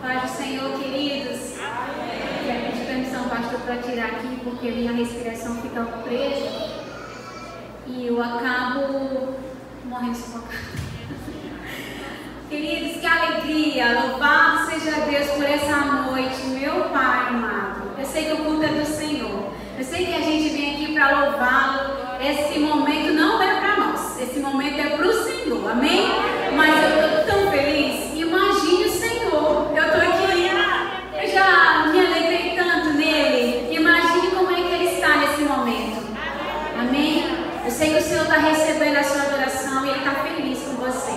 Paz do Senhor, queridos. Quero pedir permissão, pastor, para tirar aqui, porque minha respiração fica presa e eu acabo morrendo sufocada. Queridos, que alegria! Louvado seja Deus por essa noite, meu Pai amado. Eu sei que o culto é do Senhor. Eu sei que a gente vem aqui para louvá-lo. Esse momento não é para nós, esse momento é para o Senhor, amém? Mas eu estou tão feliz. Imagine o Senhor, eu estou aqui, eu já me alegrei tanto nele. Imagine como é que ele está nesse momento, amém? Eu sei que o Senhor está recebendo a sua adoração e ele está feliz com você,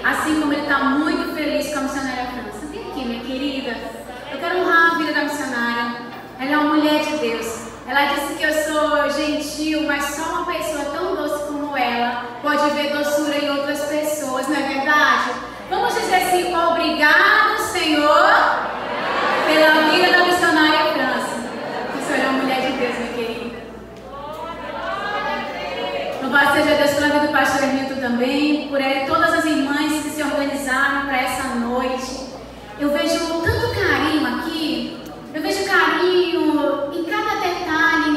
assim como ele está muito feliz com a missionária França. Vem aqui, minha querida, eu quero honrar a vida da missionária. Ela é uma mulher de Deus. Ela disse que eu sou gentil, mas só uma pessoa tão doce como ela pode ver doçura em outras pessoas, não é verdade? Vamos dizer assim: obrigado, Senhor, pela vida da missionária França. A senhora é uma mulher de Deus, minha querida. Louvado seja Deus pela vida do pastor Hermilton também, por ela e todas as irmãs que se organizaram para essa noite. Eu vejo tanto carinho aqui, eu vejo carinho em cada detalhe, em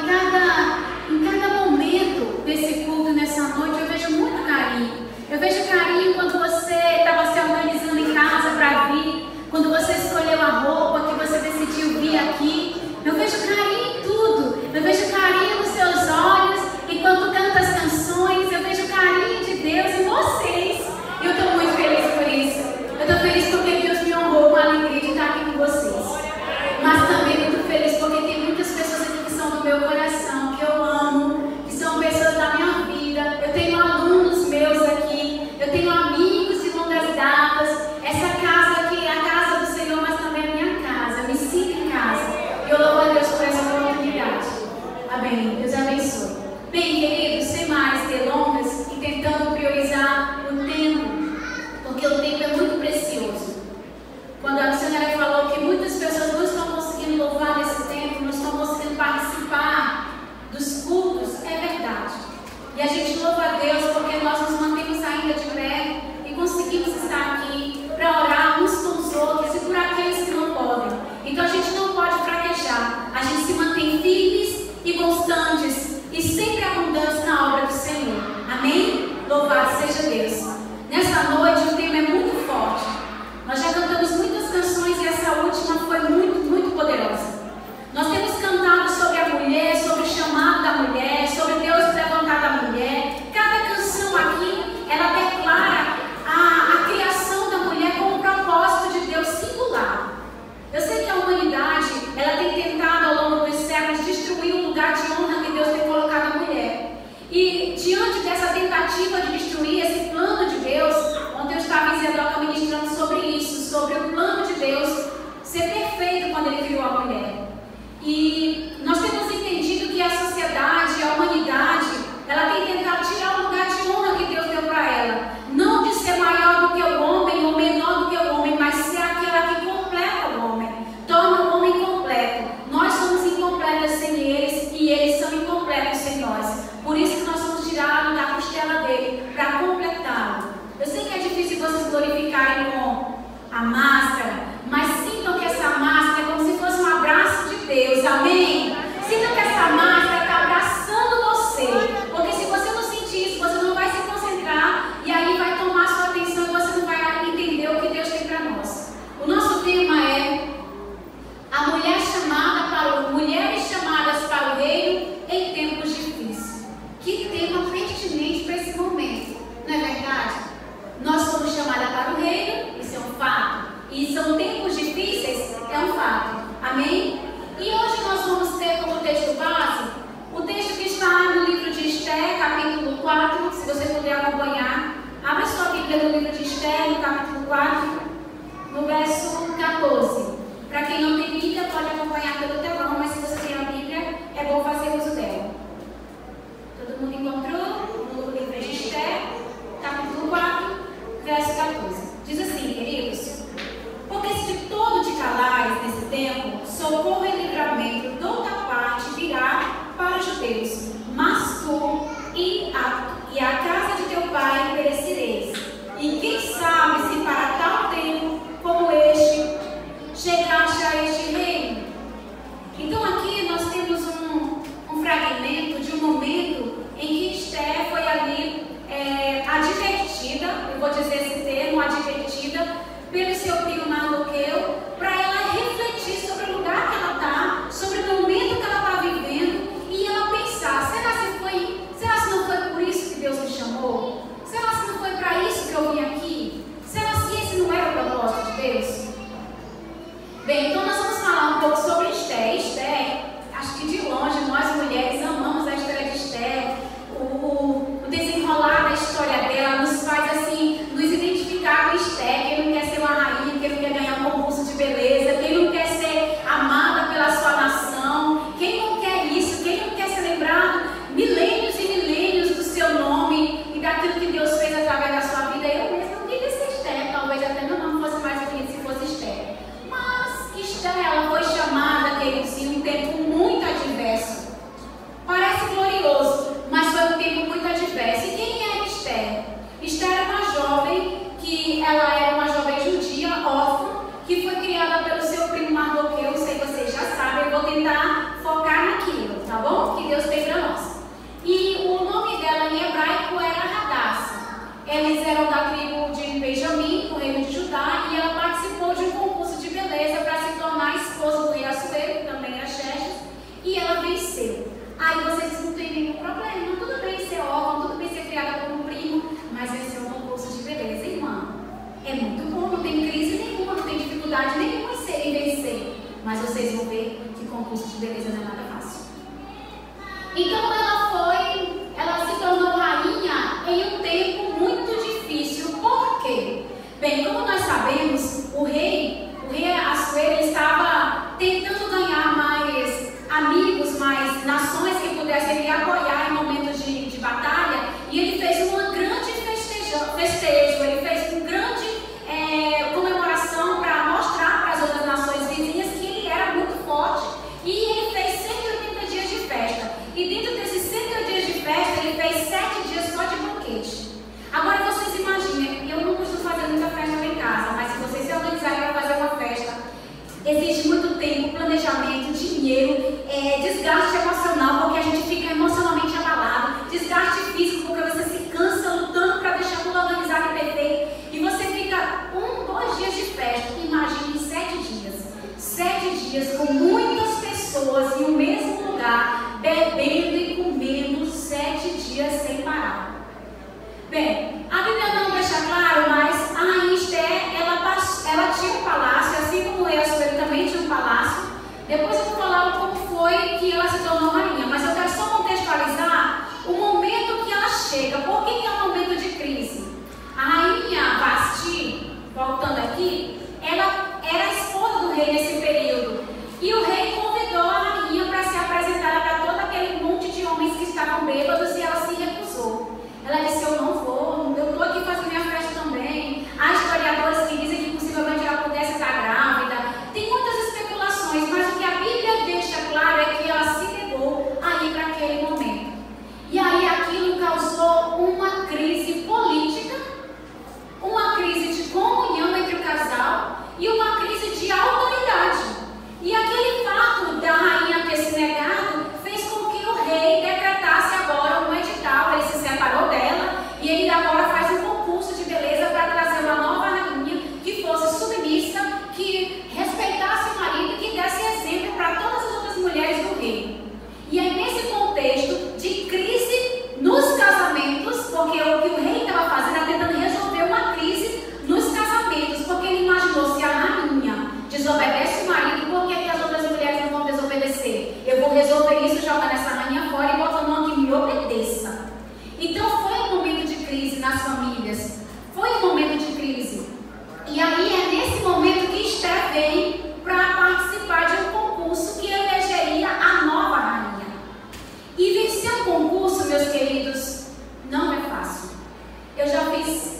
cada momento desse culto, nessa noite. Eu vejo muito carinho. Eu vejo carinho quando você estava se organizando em casa para vir, quando você escolheu a roupa, que você decidiu vir aqui. Eu vejo carinho em tudo. Eu vejo carinho nos seus olhos enquanto canta as canções. Eu vejo carinho de Deus em vocês. E eu estou muito feliz por isso. Eu estou feliz porque Deus me honrou com a alegria de estar aqui com vocês. Mas também muito feliz porque tem muitas pessoas aqui que são do meu coração, que eu amo, que são pessoas da minha vida. Eu tenho alunos meus aqui, eu tenho amigos de longas datas. Essa casa aqui é a casa do Senhor, mas também é a minha casa. Eu me sinto em casa. E eu louvo a Deus por essa oportunidade. Amém. Deus abençoe. Bem, queridos, sem mais delongas e tentando priorizar o tempo, porque o tempo é muito precioso. Quando a missionária falou que muitas pessoas não estão conseguindo louvar nesse tempo, não estão conseguindo participar dos cultos, é verdade. E a gente louva a Deus porque nós nos mantemos ainda de pé e conseguimos estar aqui para orar uns com os outros e por aqueles que não podem. Então a gente não pode fraquejar, a gente se mantém firmes e constantes e sempre abundantes na obra do Senhor. Amém? Louvado seja Deus. Nessa noite o tema é muito forte. Nós já cantamos muitas canções e essa última foi muito poderosa. Nós temos cantado sobre a mulher, sobre o chamado da mulher, sobre Deus levantar da mulher. Cada canção aqui, ela declara a criação da mulher como um propósito de Deus singular. Eu sei que a humanidade, ela tem tentado ao longo dos séculos destruir o lugar de honra que Deus tem colocado a mulher. E diante dessa tentativa de destruir esse plano de Deus, ontem eu estava em Zedoca ministrando sobre isso, sobre o plano de Deus ser perfeito quando Ele criou a mulher. E nós temos entendido que a sociedade, a humanidade, ela tem tentado tirar o lugar de honra que Deus deu para ela. Não de ser maior do que o homem ou menor do que o homem, mas ser aquela que completa o homem, torna o homem completo. Nós somos incompletas sem eles e eles são incompletos sem nós. Por isso que nós somos tirados da costela dele para completá-lo. Eu sei que é difícil vocês glorificarem com a máscara, mas sintam que essa máscara é como se fosse um abraço de Deus, amém? Sintam que essa máscara está abraçando você, porque se você não sentir isso, você não vai se concentrar e aí vai tomar sua atenção e você não vai entender o que Deus tem para nós. O nosso tema é a mulher chamada para mulheres chamadas para o reino em tempos difíceis. Que tema pertinente para esse momento, não é verdade? Nós somos chamadas para o reino, isso é um fato. E são tempos difíceis, é um fato. Amém? E hoje nós vamos ter como texto base o texto que está no livro de Esther, capítulo 4. Se você puder acompanhar, abra sua Bíblia no livro de Esther, no capítulo 4, no verso 14. Para quem não tem Bíblia, pode acompanhar pelo telão, mas se você tem a Bíblia, é bom fazer uso dela. Todo mundo encontrou no livro de Esther, capítulo 4, verso 14. Diz assim, queridos: porque se de todo te calares nesse tempo, socorro e livramento de outra parte virá para os judeus, mas tu e a casa de teu pai perecereis. E quem sabe se para tal tempo pelo seu primo Mardoqueu, para ela refletir sobre o lugar que ela está, sobre o momento que ela está vivendo, e ela pensar, será se não foi por isso que Deus me chamou? Será se não foi para isso que eu vim aqui? Será se esse não era o propósito de Deus? Bem, então nós vamos falar um pouco sobre Esther. Esther, acho que de longe nós mulheres amamos a história de Esther. O desenrolar da história dela nos faz assim, nos identificar com Esther. Quem não quer ser uma rainha, quem não quer ganhar um concurso de beleza, quem não quer ser amada pela sua nação, quem não quer isso, quem não quer ser lembrado milênios e milênios do seu nome e daquilo que Deus fez através da sua vida. Eu mesma não queria ser Esther, talvez até meu nome fosse mais bonito se fosse Esther. Mas Esther, ela foi chamada, queridos, em um tempo muito adverso. Parece glorioso, mas foi um tempo muito adverso. E quem é Esther? Esther era uma jovem, ela era uma jovem judia, órfã, que foi criada pelo seu primo Mardoqueu. Sei que vocês já sabem, eu vou tentar focar naquilo, tá bom? Que Deus tem para nós. E o nome dela em hebraico era Hadassah. Eles eram da tribo de Benjamim, do reino de Judá, e ela participou de um concurso de beleza para se tornar esposa do rei Assuero, que também era Xerxes, e ela venceu. Aí vocês não têm nenhum problema, tudo bem ser órfã, tudo bem ser criada por um primo, mas venceu um concurso de beleza, irmã. É muito bom, não tem crise nenhuma, não tem dificuldade nenhuma em ser e vencer. Mas vocês vão ver que concurso de beleza não é nada fácil. Então ela se tornou rainha em um tempo muito difícil. Por quê? Bem, como nós sabemos, o rei Assuero estava tentando ganhar mais amigos, mais nações que pudessem lhe apoiar em momentos de batalha, e ele fez uma grande festejo, ele fez uma grande comemoração para mostrar para as outras nações vizinhas que ele era muito forte, e ele fez 180 dias de festa, e dentro desses 180 dias de festa, ele fez 7 dias só de banquete. Agora vocês imaginem, eu não costumo fazer muita festa lá em casa, mas se vocês se organizarem para fazer uma festa, exige muito tempo, planejamento, dinheiro, desgaste emocional, porque a gente fica emocionalmente abalado, desgaste físico, porque você se cansa lutando para deixar tudo organizado e perfeito, e você fica 2 dias de festa. Imagine 7 dias. 7 dias com muitas pessoas em um mesmo lugar, bebendo e comendo 7 dias sem parar. Bem, a Bíblia não deixa claro, mas a rainha Esther, ela tinha um palácio, assim como o rei Assuero também tinha um palácio. Depois eu vou falar como foi que ela se tornou rainha, mas eu quero só contextualizar o momento que ela chega. Por que é um momento de crise? A rainha Vasti, voltando aqui, ela era a esposa do rei nesse período. E o rei convidou a rainha para se apresentar para todo aquele monte de homens que estavam bêbados, e ela se recusou. Ela disse, eu não vou, eu estou aqui fazendo minha festa também. Há historiadores que dizem que possivelmente ela pudesse estar grávida. Tem muitas especulações, mas o que a Bíblia deixa claro é que ela se negou a ir para aquele momento. E aí aquilo causou uma crise política, uma crise de comunhão entre o casal e uma crise de autoridade. E aquele fato da rainha ter se negado fez com que o rei decretasse agora um edital. Ele se separou dela e ele agora faz um concurso de beleza para trazer uma nova rainha que fosse submissa, que respeitasse o marido e que desse exemplo para todas as outras mulheres do rei. E aí, nesse contexto de crise nos casamentos, porque o que o rei estava fazendo era tentando resolver uma crise nos casamentos, porque ele imaginou, se a rainha desobedece o marido, por que as outras mulheres não vão desobedecer? Eu vou resolver isso, jogando essa rainha fora e botando uma que me obedeça. Então foi um momento de crise nas famílias, foi um momento de crise. E aí é nesse momento que Esther vem para participar de um concurso que elegeria a nova rainha. E vencer um concurso, meus queridos, não é fácil. Eu já fiz,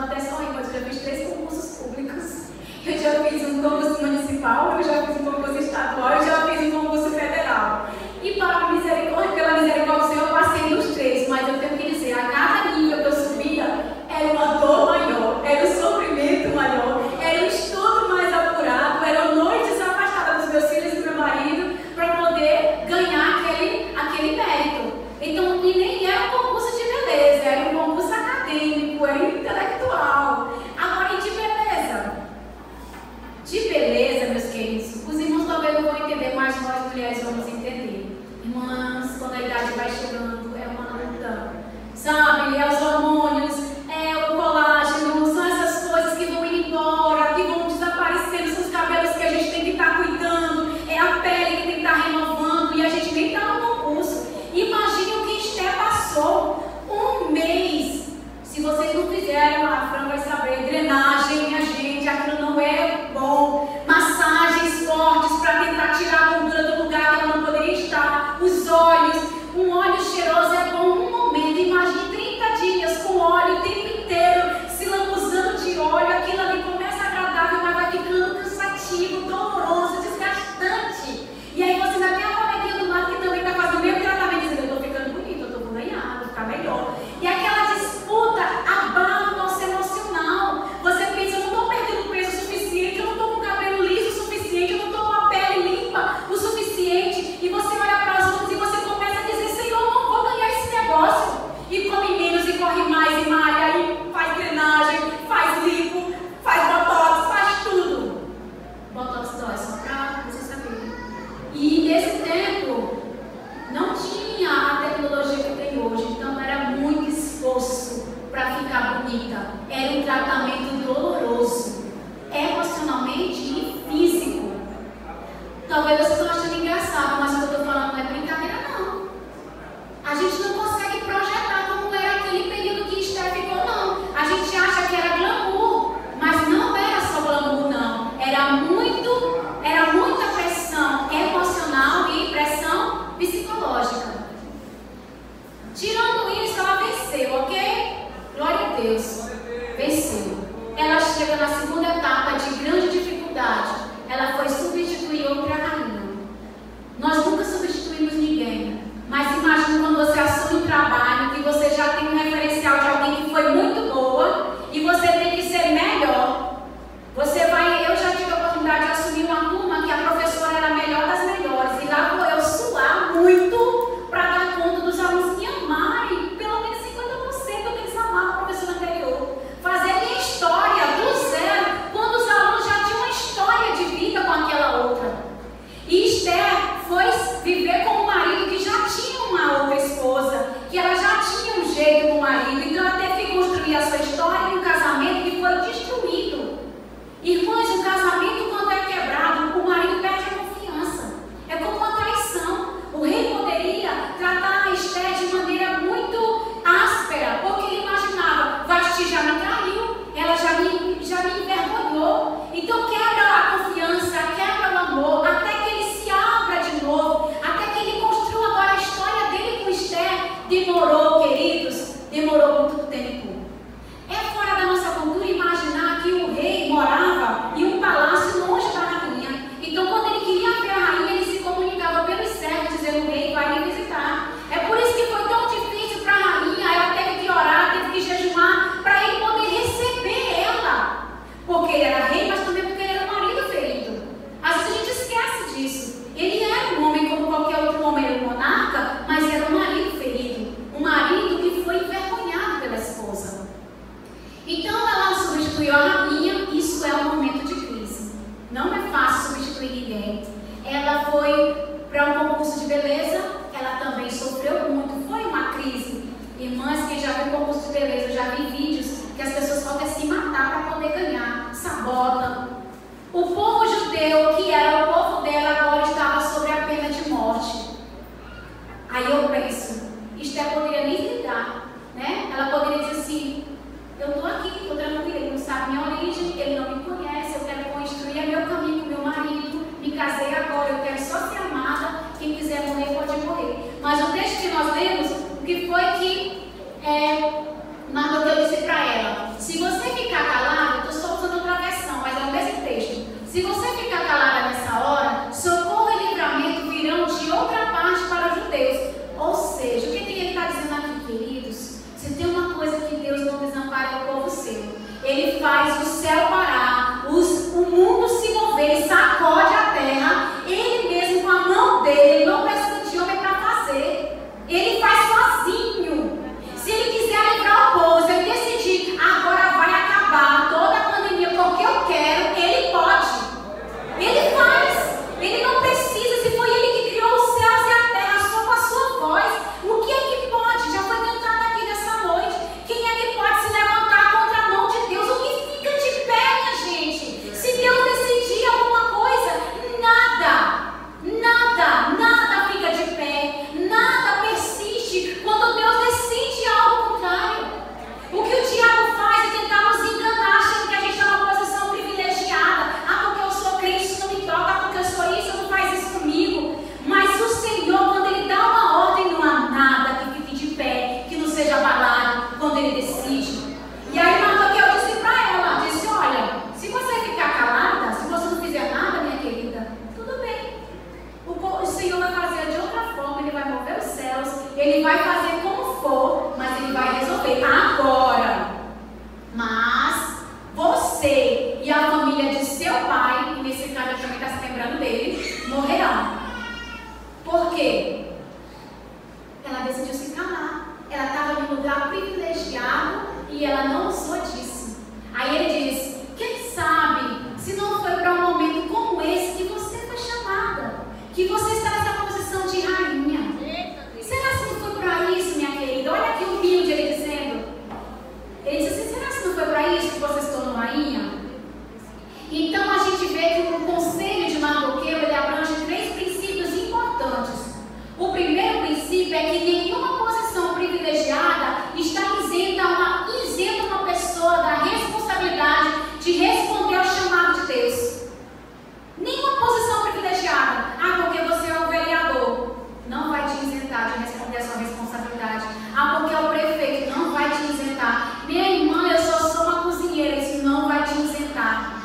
até só eu já fiz 3 concursos públicos. Eu já fiz um concurso municipal, eu já fiz um concurso estadual, eu já fiz um concurso federal. E pela misericórdia do Senhor, eu passei nos 3, mas eu tenho que dizer, a cada nível que eu subia, era uma dor maior, era um sofrimento maior, era um estudo mais apurado, eram noites afastadas dos meus filhos e do meu marido para poder ganhar aquele mérito. Então, e nem era um concurso de beleza, era um concurso acadêmico, era intelectual. Agora, e de beleza? mulheres vamos entender. Irmãs, quando a idade vai chegando, é uma luta. Sabe, é os hormônios, é o colágeno, são essas coisas que vão indo embora, que vão desaparecendo, são os cabelos que a gente tem que estar cuidando, é a pele que tem que estar renovando, e a gente nem está no concurso. Imagine o que Esther passou, um mês. Se vocês não fizeram, a Fran vai saber, drenagem, minha gente, aquilo não é bom. Massagens fortes para tentar tirar a gordura do lugar que ela não poderia estar. Os olhos, um óleo cheiroso é bom um momento. Imagine 30 dias com óleo o tempo inteiro, se lambuzando de óleo, aquilo ali começa agradável, mas vai ficando cansativo, doloroso, desgastante. E aí você ainda tem a coleguinha do lado que também está fazendo o mesmo tratamento, dizendo, eu estou ficando bonita, eu estou ganhando, vou ficar melhor. E aquela disputa abala o nosso emocional. Você pensa, eu não estou perdendo peso o suficiente, eu não estou com o cabelo liso o suficiente, eu não estou com a pele limpa o suficiente. E você olha para os outros e você começa a dizer, Senhor, eu não vou ganhar esse negócio. E come menos e corre mais e malha, e faz drenagem, faz lipo, faz botox, faz tudo. Botox dói, só para você saber. E nesse tempo não tinha a tecnologia que tem hoje, então era muito esforço para ficar bonita. Era um tratamento doloroso, emocionalmente e físico. Talvez vocês estão achando engraçado, mas o que eu estou falando não é brincadeira, não. A gente não consegue projetar como era aquele período que Esther ficou, não. A gente acha que era glamour, mas não era só glamour, não. Era muita pressão emocional e pressão psicológica. Tirando isso, ela venceu, ok? Glória a Deus. Venceu. Ela chega na segunda etapa de grande dificuldade. Ela foi substituir outra rainha. Nós nunca substituímos ninguém. Mas imagina quando você assume um trabalho que você já tem um referencial de alguém que foi muito boa e você tem que ser melhor. Eu já tive a oportunidade de assumir uma turma que a professora era a melhor das melhores. E lá vou eu suar muito para dar conta dos alunos me amarem. Pelo menos 50% do que eles amavam a professora anterior. Fazer minha história do zero, quando os alunos já tinham uma história de vida com aquela outra. E Esther foi viver com um marido que já tinha uma outra esposa, que ela já tinha um jeito com o marido, então ela teve que construir a sua história em um casamento que foi destruído. Irmãos, um casamento quando é quebrado, o marido perde a confiança. É como uma traição. O rei poderia tratar a Esther de maneira muito áspera, porque ele imaginava, Vasti já me traiu, ela já me envergonhou. Então quebra a confiança, quebra o amor, até que ele se abra de novo, até que ele construa agora a história dele com Esther. Demorou, queridos, demorou muito tempo. É fora da nossa cultura imaginar que o rei morava em um palácio longe da rainha. Então, quando ele queria ver a rainha, ele se comunicava pelos servos, dizendo: o rei vai me visitar. É por isso que foi tão difícil para a rainha. Ela teve que orar, teve que jejuar, para ele poder receber ela. Porque ele era rei, mas também porque ele era um marido ferido. Às vezes a gente esquece disso. Ele era um homem como qualquer outro homem, era um monarca, mas era um marido ferido. Um marido que foi envergonhado pela esposa. Então ela substituiu a rainha. Isso é um momento de crise. Não é fácil substituir ninguém. Ela foi para um concurso de beleza. Ela também sofreu muito. Foi uma crise. Irmãs, quem já viu concurso de beleza, eu já vi vídeos que as pessoas podem se matar para poder ganhar. Sabotam. O povo judeu, que era o povo dela, agora estava sobre a pena de morte. Aí eu penso, Esther poderia nem ligar, né? Ela poderia dizer assim: eu estou aqui, estou tranquila, ele não sabe minha origem, ele não me conhece, eu quero construir meu caminho com meu marido, me casei agora, eu quero só ser amada, quem quiser morrer pode morrer. Mas o texto que nós lemos, o que foi que Mardoqueu disse para ela: se você ficar calada, eu estou só usando outra versão, mas é o mesmo texto. Se você ficar calada nessa hora, socorro e livramento virão de outra parte para os judeus. Ou seja, o que ele está dizendo aqui, queridos? Se tem uma coisa que Deus não desampara, é o povo seu. Ele faz o céu parar, o mundo se mover, ele sacode a terra, ele mesmo com a mão dele, ele não precisa de homem para fazer. Ele faz sozinho. Se ele quiser livrar o povo, se ele decidir, agora vai acabar quê? Ela decidiu se calar. Ela estava em um lugar privilegiado e ela não usou disso. Aí ele diz: quem sabe se não foi para um momento como esse que você foi chamada, que você está nessa posição de rainha. Será que não foi para isso, minha querida? Olha aqui o humilde ele dizendo. Ele diz assim: será que não foi para isso que você se tornou rainha? Então a gente vê que o conselho de Mardoqueu ele abrange 3 princípios importantes. O primeiro princípio é que nenhuma posição privilegiada está isenta uma pessoa da responsabilidade de responder ao chamado de Deus. Nenhuma posição privilegiada. Porque você é o vereador, não vai te isentar de responder a sua responsabilidade. Porque é o prefeito, não vai te isentar. Minha irmã, eu só sou uma cozinheira, isso não vai te isentar.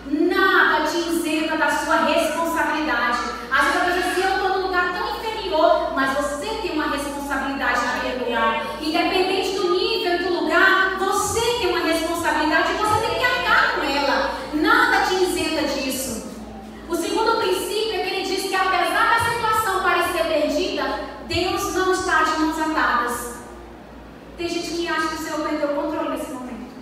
Nada te isenta da sua responsabilidade. Às vezes a pessoa diz assim: eu estou num lugar tão inferior, mas você tem uma responsabilidade naquele lugar. Independente do nível e do lugar, você tem uma responsabilidade e você tem que arcar com ela. Nada te isenta disso. O segundo princípio é que ele diz que apesar da situação parecer perdida, Deus não está de mãos atadas. Tem gente que acha que o Senhor perdeu o controle nesse momento.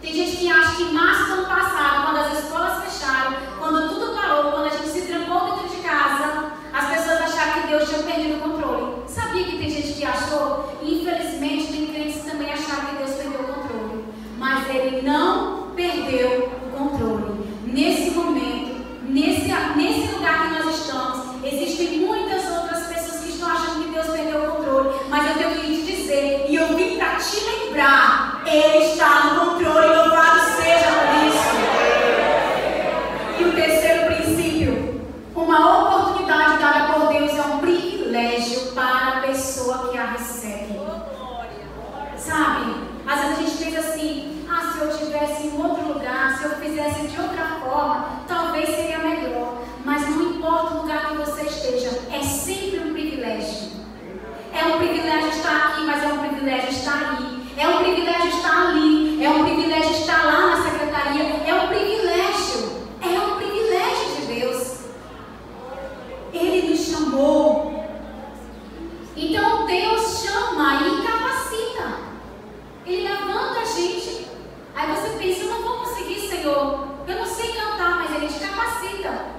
Tem gente que acha que em março do ano passado, quando as escolas fecharam, quando tudo parou, quando a gente se trancou dentro de casa, as pessoas acharam que Deus tinha perdido o controle. Sabia que tem gente que achou? Infelizmente, tem crentes que também acharam que Deus perdeu o controle. Mas Ele não perdeu o controle. Nesse momento, nesse lugar que nós estamos, existem muitas outras pessoas que estão achando que Deus perdeu o controle. Mas eu tenho que te dizer, e eu vim para te lembrar, Ele está no controle, louvado seja por isso. E o terceiro princípio: uma oportunidade dada por Deus é um privilégio para a pessoa que a recebe. Sabe? Às vezes a gente pensa assim: se eu estivesse em outro lugar, se eu fizesse de outra forma, talvez seria melhor. Mas não importa o lugar que você esteja, é sempre um privilégio. É um privilégio estar aqui, mas é um privilégio estar aí. É um privilégio estar ali. É um privilégio estar lá na secretaria. É um privilégio. É um privilégio de Deus. Ele nos chamou. Então Deus chama e capacita. Ele levanta a gente. Aí você pensa: eu não vou conseguir, Senhor. Eu não sei cantar, mas Ele te capacita.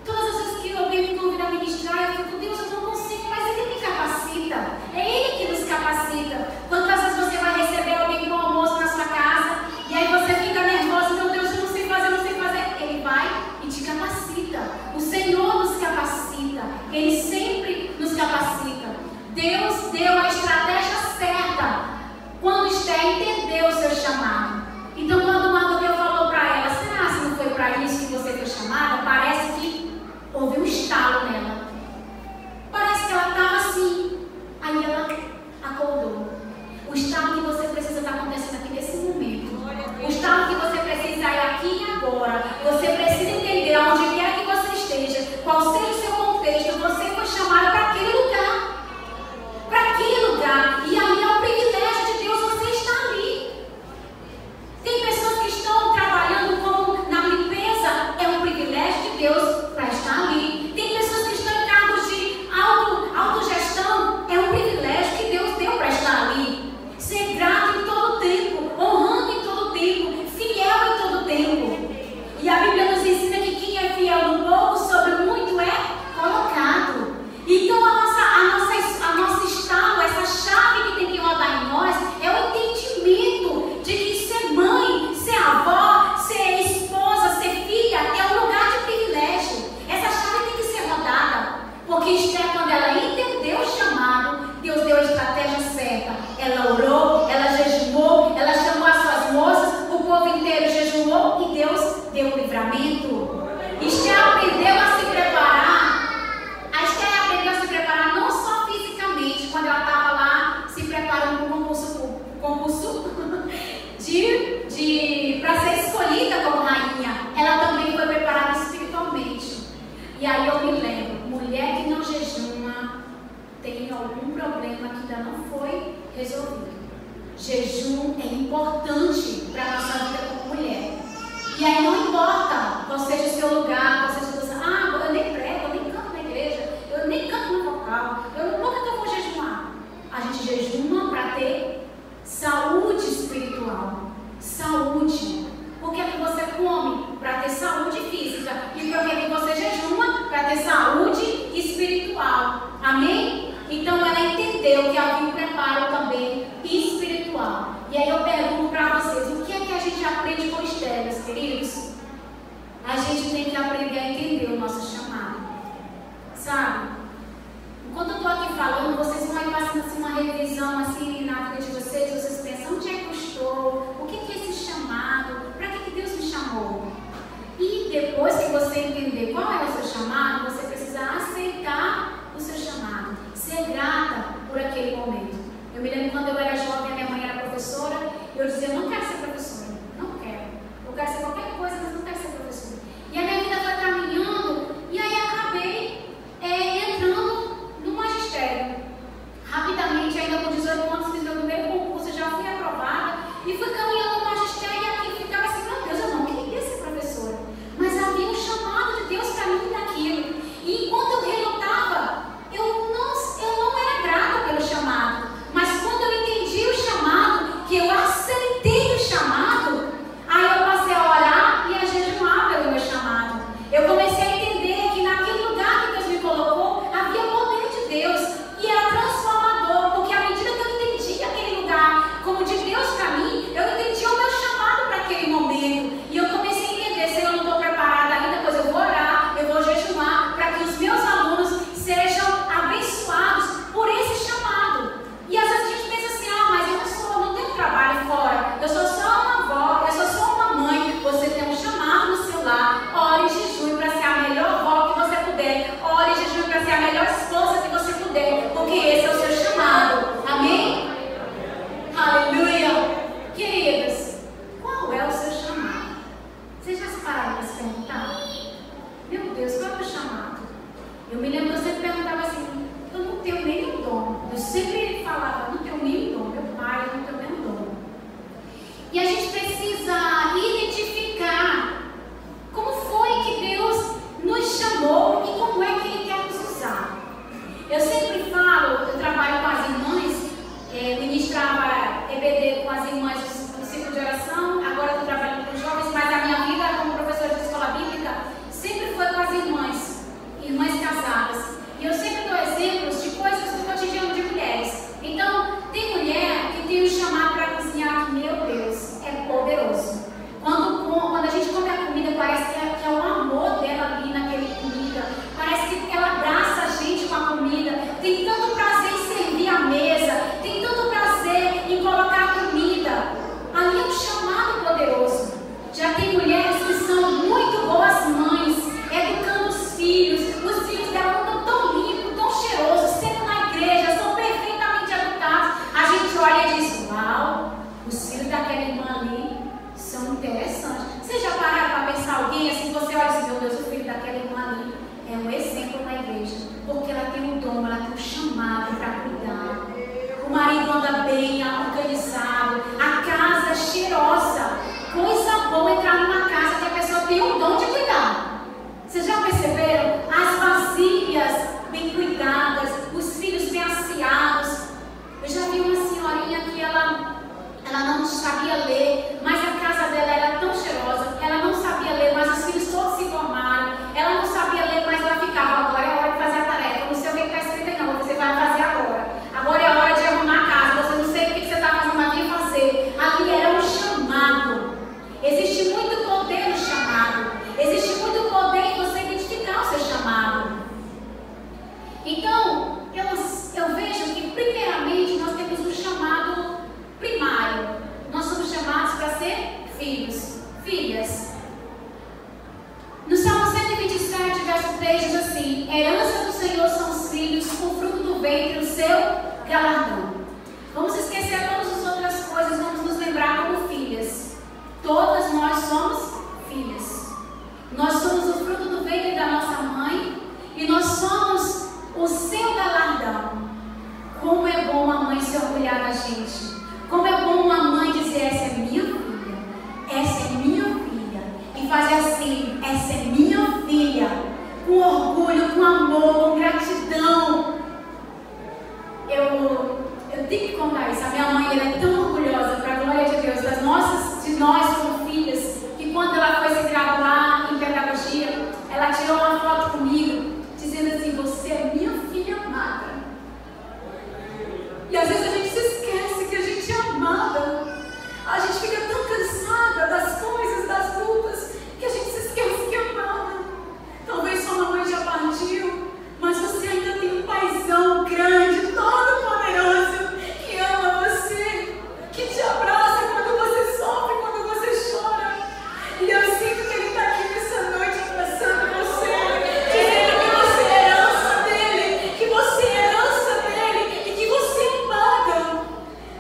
Todas as vezes que alguém me convida a ministrar, eu fico: Deus, eu não consigo, mas Ele me capacita. É Ele que nos capacita. Quantas vezes você vai receber alguém para o almoço na sua casa e aí você fica nervosa: meu Deus, eu não sei fazer, eu não sei fazer. Ele vai e te capacita. O Senhor nos capacita. Ele sempre nos capacita. Deus deu a estratégia certa quando Esther entendeu o seu chamado. Então, quando o Mardoqueu falou para ela: será que não foi para isso que você foi chamada? Parece que houve um estalo nela. Parece que ela estava assim. Aí ela acordou. O estalo que você precisa estar acontecendo aqui nesse momento. O estalo que você precisa ir aqui e agora. Você precisa entender onde quer que você esteja, qual seja o seu contexto. Você foi chamada para aquele lugar. Para aquele lugar. E ali é o privilégio de Deus, você está ali. Tem pessoas que estão trabalhando como na limpeza, é um privilégio de Deus para estar ali. Tem pessoas que estão em cargos de autogestão, é um privilégio que Deus deu para estar ali. Ser grato em todo tempo, honrando em todo tempo, fiel em todo tempo. E a Bíblia nos ensina que quem é fiel no pouco, sobre o muito é colocado. Então a nossa estalo, essa chave que tem que rodar em nós, é o entendimento de que ser mãe, ser avó, ser esposa, ser filha, é um lugar de privilégio. Essa chave tem que ser rodada. Porque Esther, quando ela entendeu o chamado, Deus deu a estratégia certa. Ela orou, ela jejuou, ela chamou as suas moças, o povo inteiro jejuou e Deus deu o livramento. Esther aprendeu a se preparar. A Esther aprendeu a se preparar não só fisicamente, quando ela estava lá se preparando para o concurso para ser escolhida como rainha. Ela também foi preparada espiritualmente. E aí eu me lembro: mulher que não jejuma tem algum problema que ainda não foi resolvido. Jejum é importante para a nossa vida como mulher. E aí não importa qual seja o seu lugar, qual seja o seu... eu nem prego, eu nem canto na igreja, eu nem canto gente jejuma para ter saúde espiritual. Saúde. Por que você come? Para ter saúde física. E por que você jejuma? Para ter saúde espiritual. Amém? Então ela entendeu que havia um preparo também espiritual. E aí eu pergunto para vocês, o que é que a gente aprende com Estélias, queridos? A gente tem que aprender a entender o nosso chamado. Sabe? Enquanto eu estou aqui falando, vocês vão aí passando assim, uma revisão assim, na vida de vocês. Vocês pensam, onde é que eu estou? O que é esse chamado? Para que Deus me chamou? E depois que você entender qual é o seu chamado, você precisa aceitar o seu chamado. Ser grata por aquele momento. Eu me lembro quando eu era jovem, a minha mãe era professora, e eu dizia, não quero ser professora, não quero. Eu quero ser qualquer coisa, mas não quero ser professora. E a minha vida foi caminhando, e aí acabei entrando no magistério. Rapidamente, ainda com 18 anos, fiz meu primeiro concurso, já fui aprovada, e fui caminhando no magistério, e aqui ficava assim, meu Deus, eu não queria ser professora. Mas havia um chamado de Deus para mim daquilo. E enquanto eu relutava, eu não era grata pelo chamado. Mas quando eu entendi o chamado, que eu aceitei o chamado, aí eu passei a orar e a jejuar pelo meu chamado. Eu comecei a entender que naquele lugar que Deus me colocou, havia poder de Deus. E era transformador, porque à medida que eu entendi aquele lugar como de Deus para mim, eu entendi o meu chamado para aquele momento. E eu comecei a entender, se eu não estou preparada ainda, pois eu vou orar, eu vou jejuar, para que os meus alunos sejam abençoados por esse chamado. E às vezes a gente pensa assim, mas eu não tenho trabalho fora, eu sou só uma avó, eu sou só uma mãe. Você tem um chamado no seu lar. Ore e jejue para ser a melhor avó que você puder. Ore e jejue para ser a melhor esposa que você puder, porque esse é o seu chamado. Amém? Aleluia! Queridos, qual é o seu chamado? Vocês já se pararam para se perguntar? Meu Deus, qual é o meu chamado? Eu me lembro que eu sempre perguntava assim, eu não tenho nenhum dom. Eu sempre falava, não tenho nenhum dom. Meu pai, eu não tenho nenhum dom. E a gente precisa identificar como foi que Deus nos chamou e como é que Ele quer nos usar. Eu sempre falo, eu trabalho com as irmãs, ministrava EBD com as irmãs do ciclo de oração, agora estou trabalhando com jovens, mas a minha vida como professora de escola bíblica sempre foi com as irmãs casadas. E eu sempre dou exemplos de coisas do cotidiano de mulheres. Então, tem mulher que tem o chamado para cozinhar que, meu Deus, é poderoso. Quando a gente come a comida, parece que é o amor dela ali naquele comida. Parece que ela abraça a gente com a comida. Tem tanto prazer em servir a mesa. Tem tanto prazer em colocar a comida. Ali é um chamado poderoso. Já tem mulheres que são muito boas mães, educando os filhos dela estão tão limpos, tão cheirosos, sempre na igreja, são perfeitamente educados. A gente olha e diz, uau, os filhos daquela irmã ali são interessantes. Vocês já pararam para pensar alguém assim, você olha e diz, meu Deus, o filho daquela irmã ali é um exemplo na igreja, porque ela tem um dom, ela tem um chamado para cuidar. O marido anda bem, organizado, a casa é cheirosa. Coisa boa entrar numa casa que a pessoa tem o dom de cuidar. Vocês já perceberam? As vasilhas bem cuidadas, os filhos bem asseados. Eu já vi uma senhorinha que ela não sabia ler, mas a casa dela era tão cheirosa. Ela não sabia ler, mas os filhos todos se formaram. Ela não sabia ler, mas ela ficava, agora é a hora de fazer a tarefa. Eu não sei o que está escrito aí não, você vai fazer agora. Agora é a hora de arrumar a casa, você não sei o que você está fazendo, mas vem fazer. Ali era um chamado. Existe muito poder no chamado. Existe muito poder em você identificar o seu chamado. Então, eu vejo que primeiramente nós temos um chamado primário. Nós somos chamados para ser filhos, filhas. No Salmo 127, verso 3 diz assim, herança do Senhor são os filhos, o fruto do ventre, o seu galardão. Vamos esquecer todas as outras coisas, vamos nos lembrar como filhas. Todas nós somos filhas. Nós somos o fruto do ventre da nossa mãe e nós somos o seu galardão. Como é bom a mãe se orgulhar da gente. Como é bom uma mãe dizer, essa é minha filha, essa é minha filha. E fazer assim, essa é minha filha. Com orgulho, com amor, com gratidão. Eu pais. A minha mãe, ela é tão orgulhosa, para a glória de Deus, de nós como filhas, que quando ela foi se graduar em pedagogia, ela tirou uma foto comigo, dizendo assim: você é minha filha amada. E às vezes a gente se esquece que a gente é amada. A gente fica tão cansada das coisas, das lutas, que a gente se esquece que é amada. Talvez sua mamãe já partiu, mas você ainda tem um paizão grande, todo poderoso, que ama você, que te abraça quando você sofre, quando você chora. E eu sinto que Ele está aqui nessa noite abraçando você, dizendo que você é herança dEle, que você é herança dEle e que você é amada.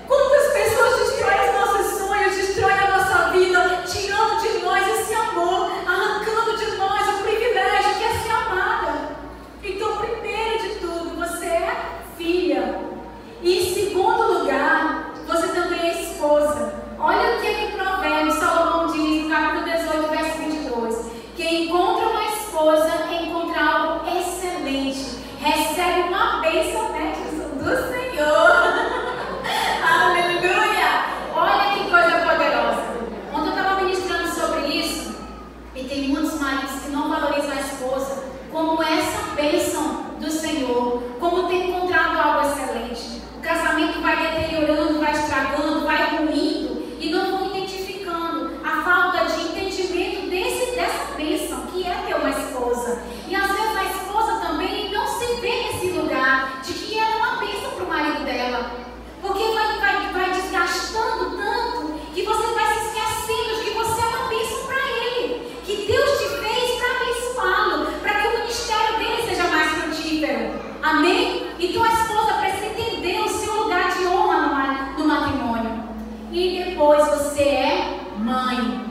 Quantas pessoas destroem os nossos sonhos, destroem a nossa vida, tirando de nós esse amor, arrancando de nós o privilégio que é ser amada. Então, primeiro de tudo, você é filha. E em segundo lugar, você também é esposa. Olha o que Provérbios, Salomão diz no capítulo 18, verso 22. Quem encontra uma esposa encontra algo excelente, recebe uma bênção, né, do Senhor. Aleluia! Olha que coisa poderosa. Ontem eu estava ministrando sobre isso, e tem muitos maridos que não valorizam a esposa como essa bênção do Senhor, como ter encontrado algo excelente. O casamento vai deteriorando, vai estragando, vai ruindo, e não vão identificando a falta de entendimento dessa bênção que é ter uma esposa. E às vezes a esposa também não se vê nesse lugar de que ela é uma bênção para o marido dela, porque vai desgastando tanto que você vai se esquecendo de que você é uma bênção para ele, que Deus te fez para abençoá-lo, para que o ministério dele seja mais frutífero. Amém? Então a esposa precisa entender o seu lugar de honra no matrimônio. E depois você é mãe.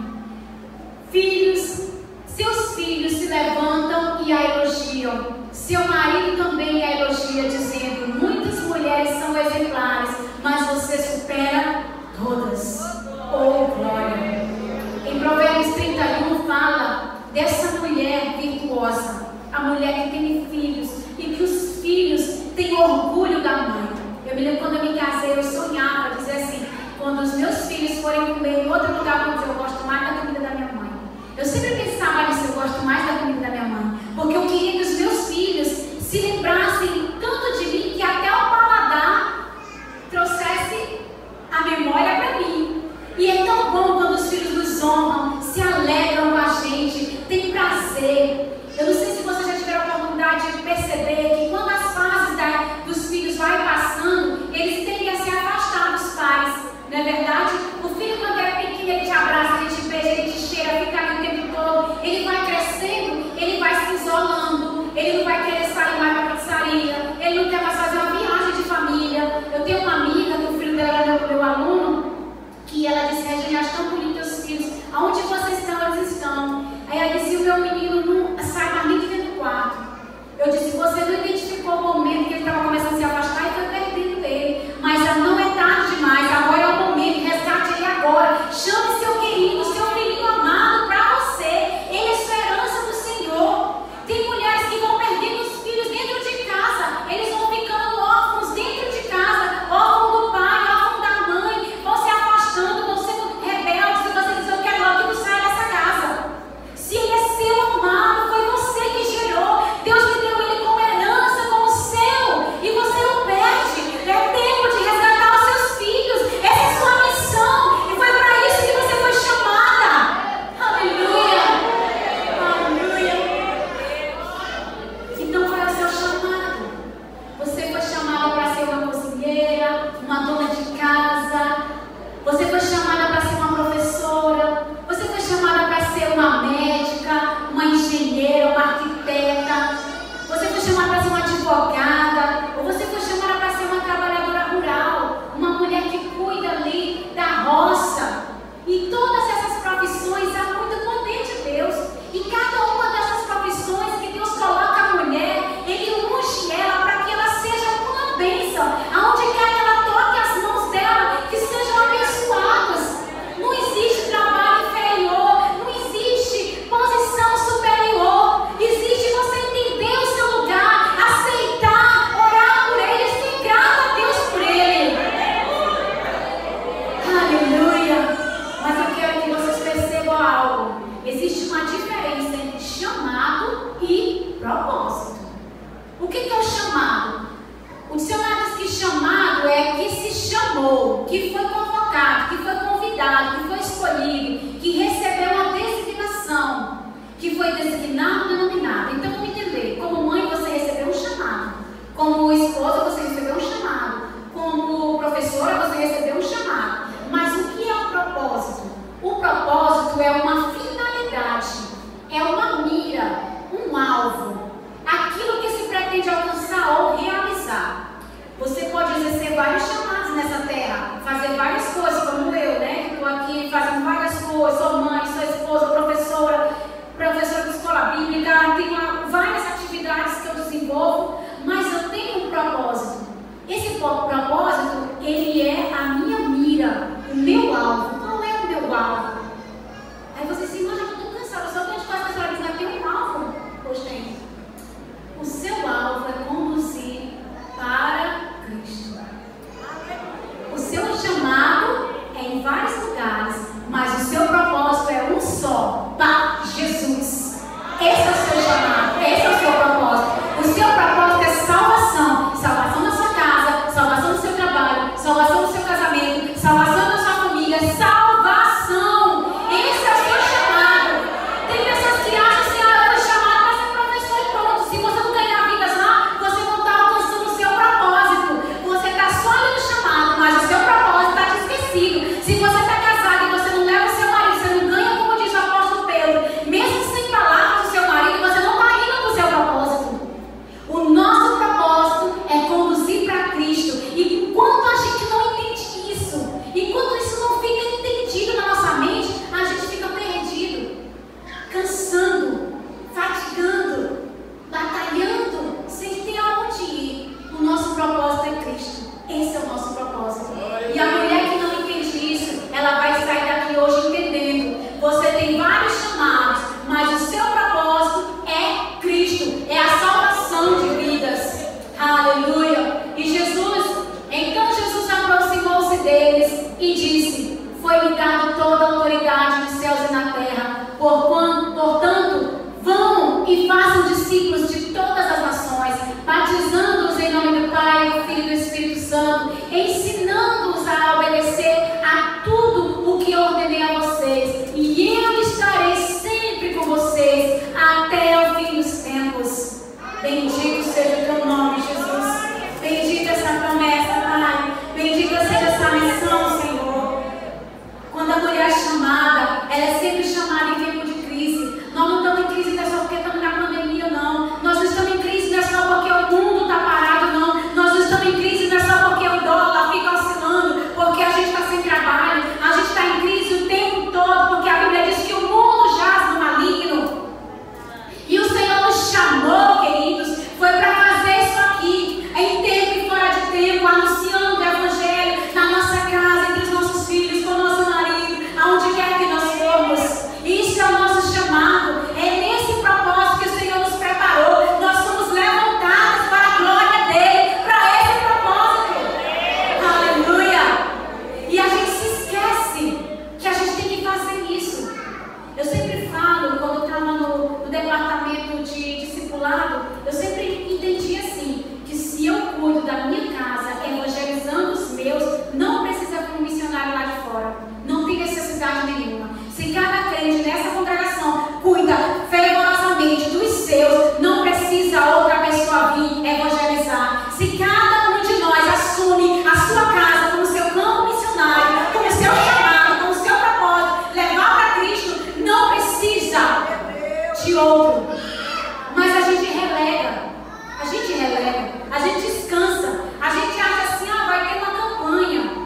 Filhos, seus filhos se levantam e a elogiam. Seu marido também a elogia, dizendo: muitas mulheres são exemplares, mas você supera todas. Oh, glória! Em Provérbios 31 fala dessa mulher virtuosa, a mulher que tem filhos e que os filhos têm orgulho da mãe. Eu me lembro quando eu me casei, eu sonhava dizer assim: quando os meus filhos forem comer em outro lugar, vão dizer: eu gosto mais da comida da minha mãe. Eu sempre pensava nisso: eu gosto mais da comida da minha mãe, porque eu queria que os meus filhos se lembrassem tanto de mim que até o paladar trouxesse a memória para mim. E é tão bom quando os filhos nos honram, se alegram com a gente, tem prazer. Eu não sei se você já tiver a oportunidade de perceber que quando as fases dos filhos vai passando, eles tendem a se afastar dos pais. Não é verdade? O filho, quando é pequeno, ele te abraça, ele te beija, ele te cheira, fica ali o tempo todo. Ele vai crescendo, ele vai se isolando, ele não vai querer sair mais para a pizzaria, ele não quer mais fazer uma viagem de família. Eu tenho uma amiga, que o filho dela era meu aluno, que ela disse: Regina, acho tão bonito teus filhos. Aonde vocês estão? Eles estão. Aí ela disse: o meu menino não sai mais nem de dentro do quarto. Eu disse: você não identificou o momento que ele estava começando a se afastar e foi perdendo ele. Mas não é tarde demais, agora é o momento, resgate ele agora. Chame seu querido, seu filhinho amado para você. Ele é sua herança do Senhor. Tem mulheres que vão perdendo os filhos dentro de casa, eles vão ficando órfãos dentro de casa, órfãos do pai, órfãos da mãe, vão se afastando, vão sendo rebeldes, e você diz: eu quero logo que tu saia dessa casa. Se ele é seu amado, foi você que gerou. Deus lhe deu ele como herança, como seu, e você não perde. É tempo de resgatar o pessoas, sou mãe, sou esposa, professora de escola bíblica, tenho várias atividades que eu desenvolvo, mas eu tenho um propósito. Esse propósito, ele é a minha mira, o meu alvo. Qual é o meu alvo? Aí você se imagina, eu estou cansada, só tenho de quase pensar, mas não tem um alvo? Pois tem. O seu alvo é conduzir para Cristo. O seu chamado é em vários lugares, mas o seu propósito é um só, para Jesus. Esse é o seu chamado, esse é o seu propósito. O seu propósito é salvação. Salvação da sua casa, salvação do seu trabalho, salvação do seu casamento, salvação da sua família, salvação. Esse é o seu chamado. Tem pessoas que acham assim, eu fui chamado para ser professor e pronto. Se você não ganhar vidas lá, você não está alcançando o seu propósito. Você está só ali no chamado, mas o seu propósito está te esquecido. Se você está casado e você não leva o seu marido, você não ganha, como diz o apóstolo Pedro, mesmo sem palavras do seu marido, você não está indo para o seu propósito. O nosso propósito é conduzir para Cristo. E enquanto a gente não entende isso, enquanto isso não fica entendido na nossa mente, a gente fica perdido, cansando, fatigando, batalhando, sem ter aonde ir. O nosso propósito é Cristo. Esse é o nosso propósito. E a mulher que não entende isso, ela vai sair daqui hoje entendendo. Você tem vários chamados, mas o seu propósito é Cristo. É a salvação de vidas. Aleluia. E então Jesus aproximou-se deles e disse: foi-me dado toda a autoridade nos céus e na terra. Portanto, vão e façam discípulos de todas as nações, batizando-os em nome do Pai, do Filho e do Espírito Santo, ensinando-os a obedecer a tudo o que ordenei a vocês. E eu estarei sempre com vocês até o fim dos tempos. Bendito seja o teu nome, Jesus. Bendita essa promessa, Pai. Bendita seja essa missão, Senhor. Quando a mulher é chamada, ela é sempre chamada em tempo de crise. Nós não estamos em crise não é só porque estamos na pandemia, não. Nós não estamos em crise não é só porque o mundo está parado, não. Nós não estamos em crise não é só porque o dólar fica oscilando, porque a gente está sem trabalho. A gente está em crise o tempo todo, porque a Bíblia diz que o mundo jaz no maligno. E o Senhor nos chamou, queridos, foi para fazer isso aqui, em tempo e fora de tempo, anunciando o Evangelho na nossa casa, entre os nossos filhos, com o nosso marido, aonde quer que nós formos. Isso é o nosso chamado, é nesse propósito que o Senhor nos preparou. Nós somos levantados para a glória dele, para esse propósito. Aleluia! E a gente se esquece que a gente tem que fazer isso. Eu sempre falo, quando eu estava no departamento de discipulado, eu sempre entendi assim, que se eu cuido da minha casa, evangelizando os meus, não precisa vir um missionário lá de fora. Não tem necessidade nenhuma. Se cada crente nessa congregação cuida fervorosamente dos seus, não precisa outra pessoa vir evangelizar. Se cada um de nós assume a sua casa como seu campo missionário, como seu chamado, como seu propósito, levar para Cristo, não precisa de outro. Mas a gente relega, a gente descansa, a gente acha assim, vai ter uma campanha.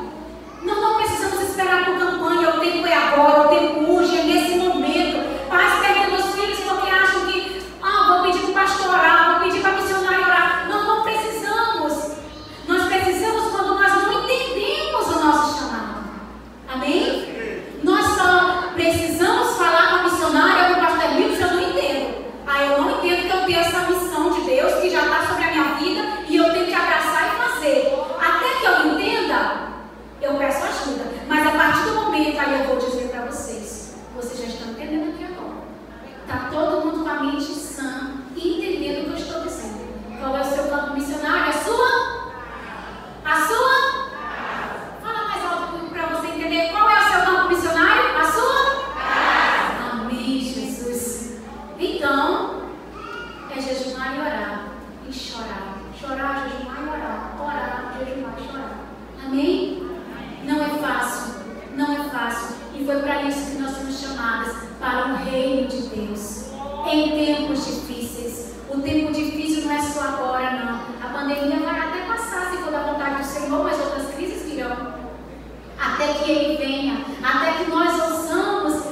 Não precisamos esperar por campanha, o tempo é agora, o tempo urge, é nesse momento. Pais perdendo os filhos porque acham que, vou pedir para o pastor orar, vou pedir para a missionária orar. Não precisamos. Nós precisamos quando nós não entendemos o nosso chamado. Amém? Nós só precisamos falar com a missionária ou com o pastor Emílio se eu não entendo. Eu não entendo que eu tenho essa missão de Deus que já está sobre a minha vida e eu tenho que abraçar e fazer. Até que eu entenda, eu peço ajuda. Mas a partir do momento, aí eu vou dizer para vocês, vocês já estão entendendo aqui agora. Está todo mundo com a mente sã e entendendo o que eu estou dizendo. Qual é o seu campo missionário? A sua? A sua? Fala mais alto para você entender. Qual é o seu campo missionário? A sua? Amém, Jesus. Então, é jejuar e orar. E chorar. Chorar, jejuar e orar. Orar, jejuar e chorar. Amém? Não é fácil. Não é fácil. E foi para isso que nós fomos chamadas, para o reino de Deus. Em tempos difíceis. O tempo difícil não é só agora, não. A pandemia vai até passar, se for da vontade do Senhor, mas outras crises virão. Até que Ele venha. Até que nós ouçamos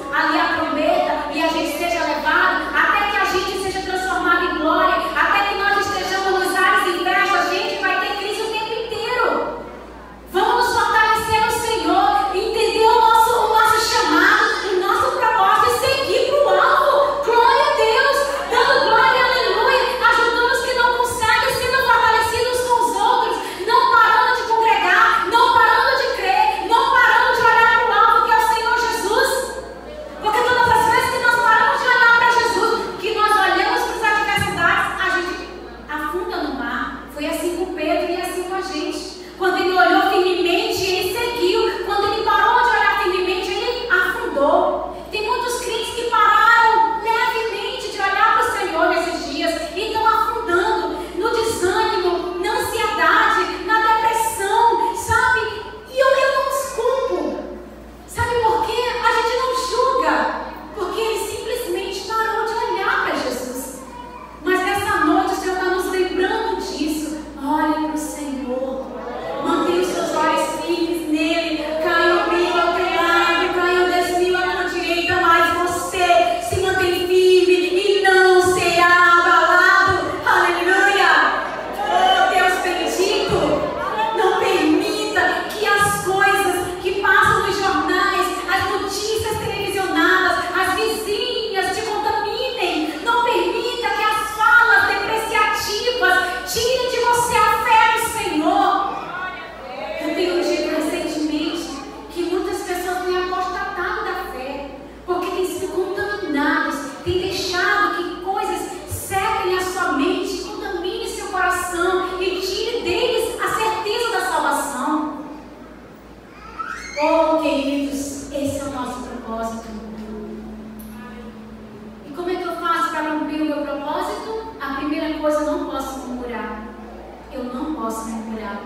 posso mergulhar.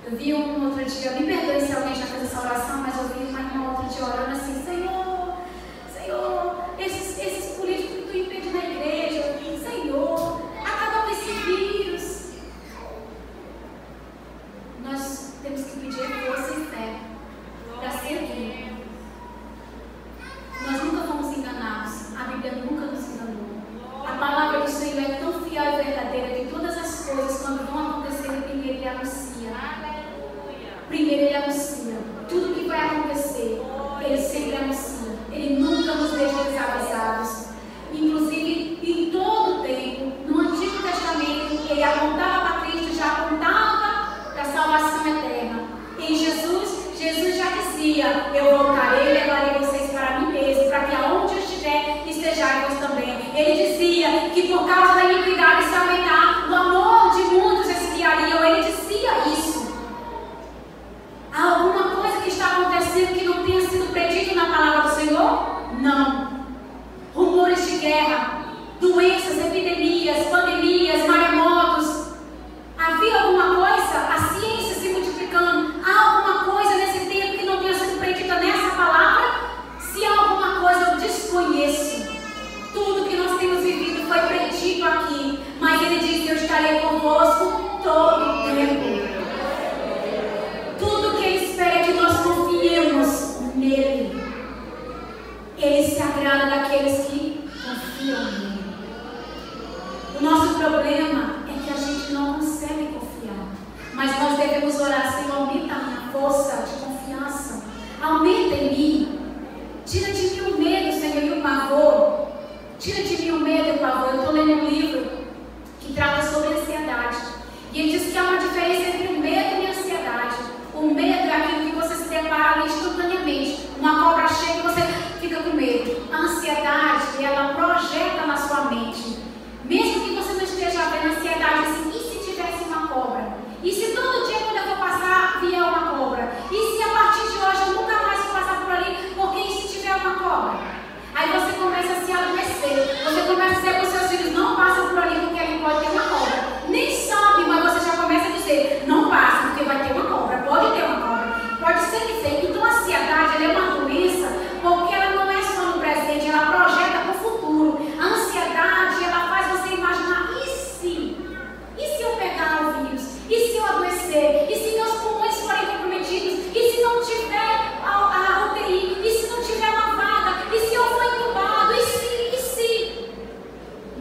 Eu vi um outro dia, me perdoe se alguém já fez essa oração, mas eu vi uma irmã outro dia orando assim: Senhor, esses políticos que tu impede na igreja, Senhor, acaba com esse vírus. Nós temos que pedir força e fé para seguir. Nós nunca fomos enganados, a Bíblia nunca nos enganou. A palavra do Senhor é tão fiel e verdadeira que todas as coisas, quando vão acontecer, primeiro Ele anuncia. Primeiro Ele anuncia. Tudo que vai acontecer, Ele sempre anuncia. Ele nunca nos deixa desavisados. Inclusive, em todo o tempo, no Antigo Testamento, Ele apontava para Cristo, já apontava para a salvação eterna. Em Jesus já dizia: eu voltarei e levarei vocês para mim mesmo, para que aonde eu estiver, estejais vós também. Ele dizia que por causa da iniquidade se aumentar, o amor de muitos esfriaria. Ele dizia isso. Há alguma coisa que está acontecendo que não tenha sido predito na palavra do Senhor? Não. Rumores de guerra, doenças, epidemias, pandemias, maremotos. Havia alguma coisa? A ciência se multiplicando. Há alguma coisa nesse tempo que não tenha sido predita nessa palavra? Se há alguma coisa, eu desconheço. Tudo que nós temos vivido foi predito aqui. Mas Ele diz: eu estarei convosco todo o tempo. Tudo que Ele espera é que nós confiemos nele. Ele se agrada daqueles que confiam nele. O nosso problema é que a gente não consegue confiar. Mas nós devemos orar: Senhor, aumenta a minha força de confiança. Aumenta em mim. Tira de mim o medo, Senhor, e o pavor. Tira de mim o medo e o pavor. Eu estou lendo um livro que trata sobre ansiedade. E ele diz que há uma diferença entre o medo e a ansiedade. O medo é aquilo que você se depara ali instantaneamente. Uma cobra chega e você fica com medo. A ansiedade, ela projeta na sua mente. Mesmo que você não esteja vendo a ansiedade assim: e se tivesse uma cobra? E se todo dia quando eu for passar vier uma cobra? E se a partir de hoje eu nunca mais vou passar por ali? Porque e se tiver uma cobra? Aí você começa a se adoecer. Você começa a dizer para os seus filhos: não passa por ali porque ali pode ter uma cobra. Nem sabe, mas você já começa a dizer: não passa porque vai ter uma cobra. Pode ter uma cobra. Pode ser que tenha. Então a ansiedade, ela é uma doença porque ela não é só no presente, ela projeta para o futuro. A ansiedade, ela faz você imaginar: e se? E se eu pegar o vírus? E se eu adoecer? E se meus pulmões forem comprometidos? E se não tiver a UTI? E se não tiver uma vaga? E se eu for entubado? E se?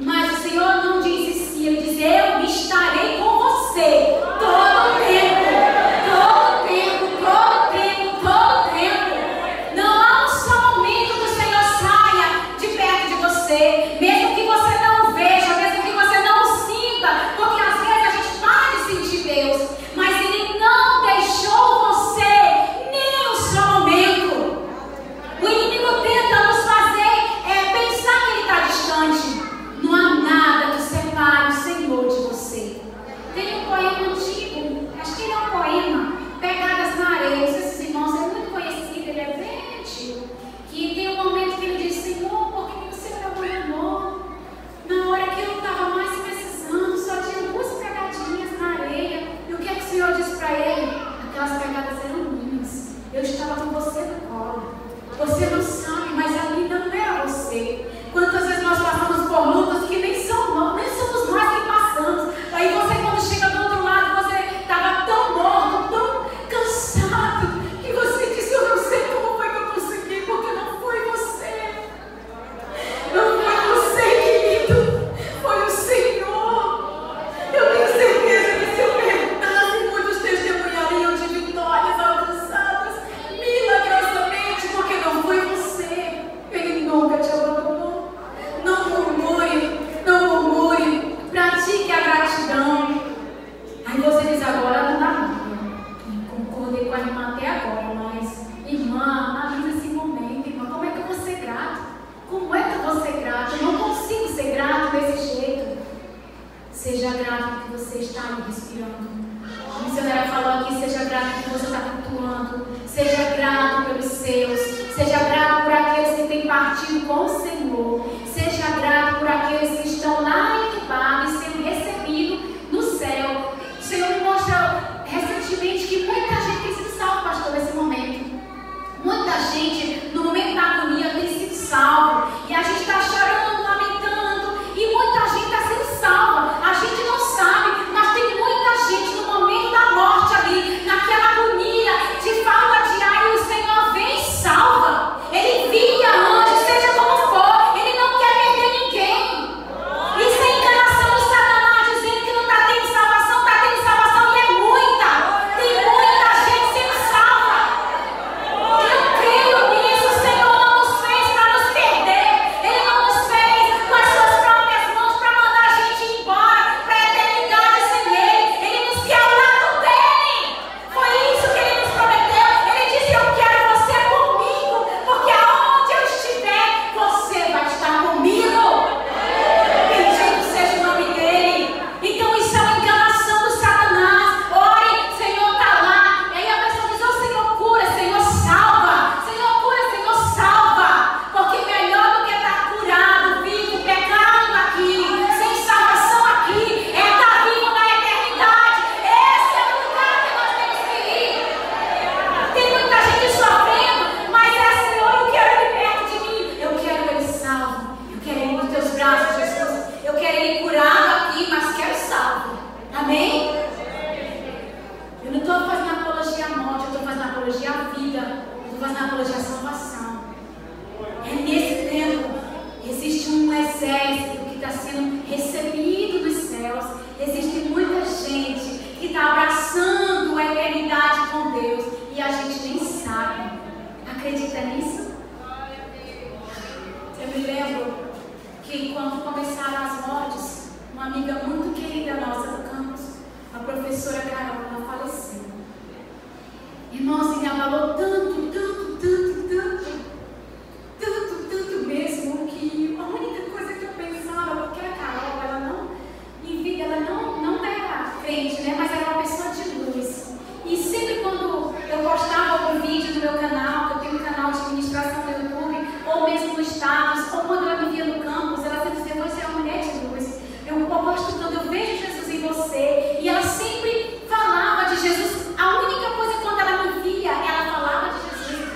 Mas o Senhor não diz e se, Ele diz: eu estarei com você todo o tempo. Todo o tempo, todo o tempo, todo o tempo. Não há um só momento que o Senhor saia de perto de você. Mesmo que você não veja, mesmo que você não sinta, porque às vezes a gente para de sentir Deus, mas Ele não deixou você nem um só momento. O inimigo tenta nos fazer pensar que Ele está distante. Não há nada que separe o Senhor de você. Tem um poema antigo, acho que ele é um poema, Pegadas na Areia. Esses irmãos, é muito conhecido, ele é bem antigo. Que tem um momento que ele diz: Senhor, por que você me abandonou? Na hora que eu estava mais precisando, só tinha 2 pegadinhas na areia. E o que é que o Senhor disse para ele? Aquelas pegadas eram minhas. Eu estava com você no colo. Você não sabe, mas ali não era você. Quantas vezes nós passamos por lutas que nem somos nós que passamos. Aí você, quando chega do outro lado, você estava tão morto, tão cansado, que você disse: eu não sei como foi que eu consegui, porque não foi você. Não foi você, querido. Foi o Senhor. Eu tenho certeza que se eu perguntasse, muitos testemunhariam de vitórias alcançadas milagrosamente, porque não foi você. Ele nunca te abandonou. Não murmure, não murmure. Pratique a gratidão. Aí você diz: agora não dá nada. Concordei com a irmã até agora, mas irmã, analisa esse momento, irmã. Como é que eu vou ser grato? Como é que eu vou ser grato? Eu não consigo ser grato desse jeito. Seja grato porque você está aí respirando. A missionária falou aqui: seja grato porque você está cultuando. Seja grato pelos seus. Seja grato por aqueles que têm partido com o Senhor. Seja grato por aqueles que estão lá entubados e sendo recebidos no céu. O Senhor ele curado aqui, mas quero salvo. Amém? Eu não estou fazendo apologia à morte, eu estou fazendo apologia à vida, eu estou fazendo apologia à salvação. É nesse tempo, existe um exército que está sendo recebido dos céus, existe muita gente que está abraçando a eternidade com Deus e a gente nem sabe. Acredita nisso? Eu me lembro que quando começaram as mortes, uma amiga muito querida nossa do campus, a professora Carol, ela faleceu. Irmãos, me abalou tanto mesmo, que a única coisa que eu pensava, porque a Carol, ela não era crente, né? Mas era uma pessoa de luz. E sempre quando eu postava algum vídeo no meu canal, que eu tenho um canal de ministração no YouTube, ou mesmo no status, ou quando ela me via no campus, ela sempre dizia: você é uma mulher de luz. Eu posto tanto, eu vejo Jesus em você. E ela sempre falava de Jesus. A única coisa, quando ela me via, ela falava de Jesus.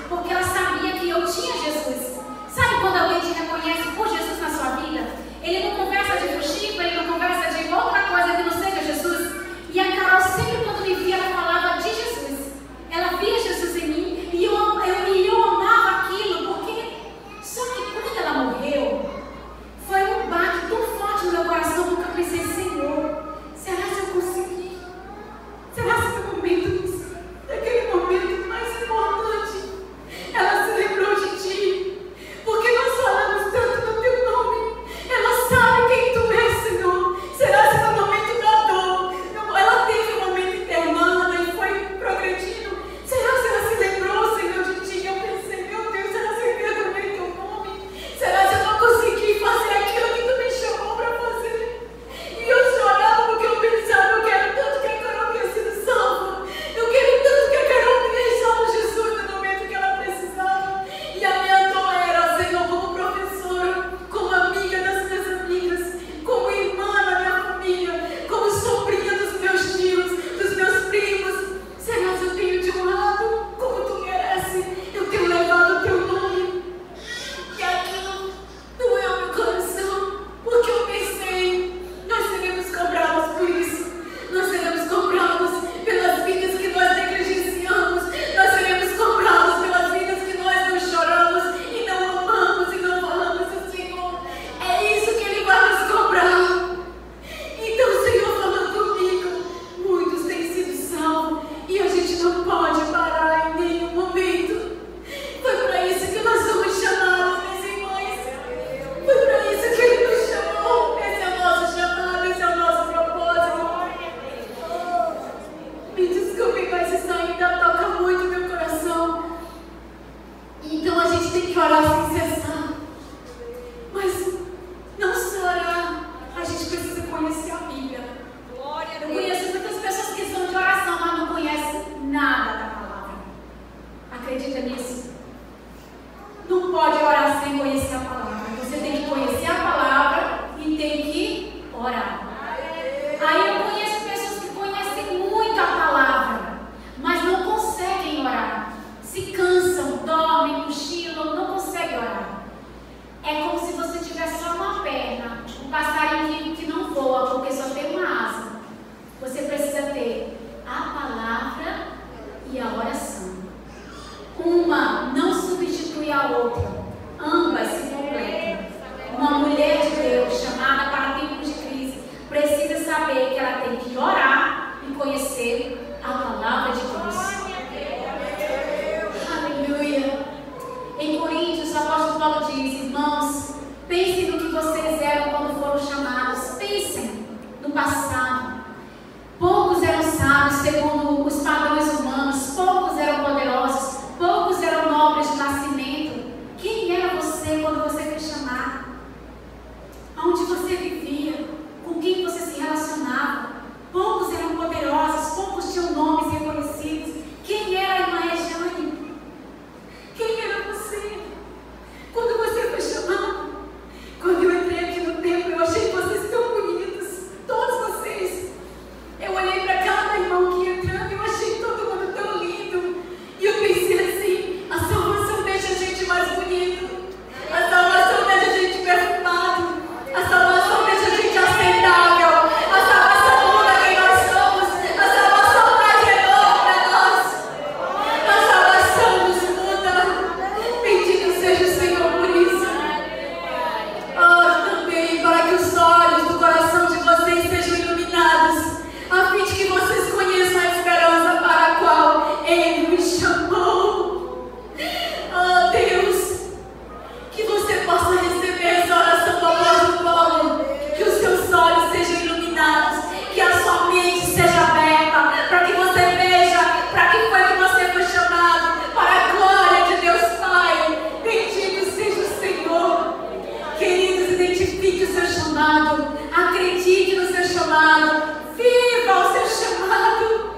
chamado. Acredite no seu chamado. Viva o seu chamado.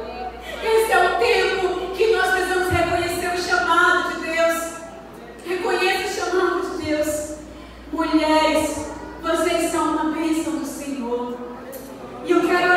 Esse é o tempo que nós precisamos reconhecer o chamado de Deus. Reconheça o chamado de Deus. Mulheres, vocês são uma bênção do Senhor. E eu quero